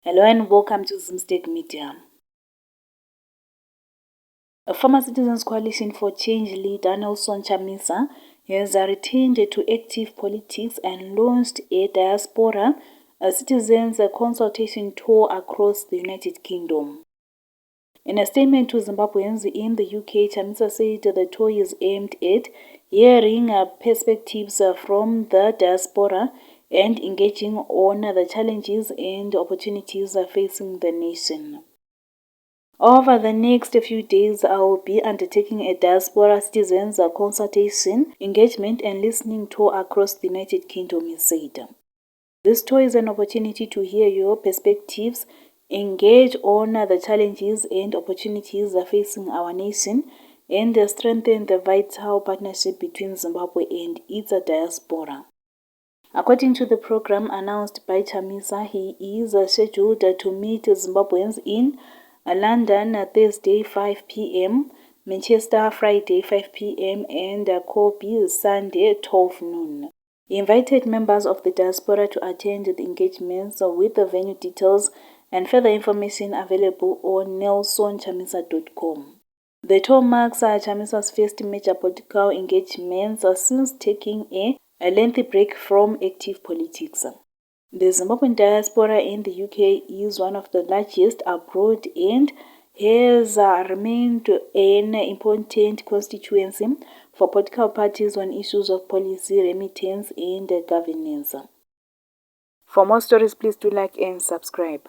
Hello and welcome to Zimstek Media. A former Citizens Coalition for Change leader Nelson Chamisa has returned to active politics and launched a diaspora citizens consultation tour across the United Kingdom. In a statement to Zimbabweans in the UK, Chamisa said the tour is aimed at hearing perspectives from the diaspora and engaging on the challenges and opportunities facing the nation. Over the next few days, I will be undertaking a diaspora citizens consultation, engagement and listening tour across the United Kingdom, he said. This tour is an opportunity to hear your perspectives, engage on the challenges and opportunities facing our nation, and strengthen the vital partnership between Zimbabwe and its diaspora. According to the program announced by Chamisa, he is scheduled to meet Zimbabweans in London Thursday 5 p.m., Manchester Friday 5 p.m. and Kobe Sunday 12 noon. He invited members of the diaspora to attend the engagements with the venue details and further information available on nelsonchamisa.com. The tour marks Chamisa's first major political engagements since taking a lengthy break from active politics. The Zimbabwean diaspora in the UK is one of the largest abroad and has remained an important constituency for political parties on issues of policy, remittance and governance. For more stories, please do like and subscribe.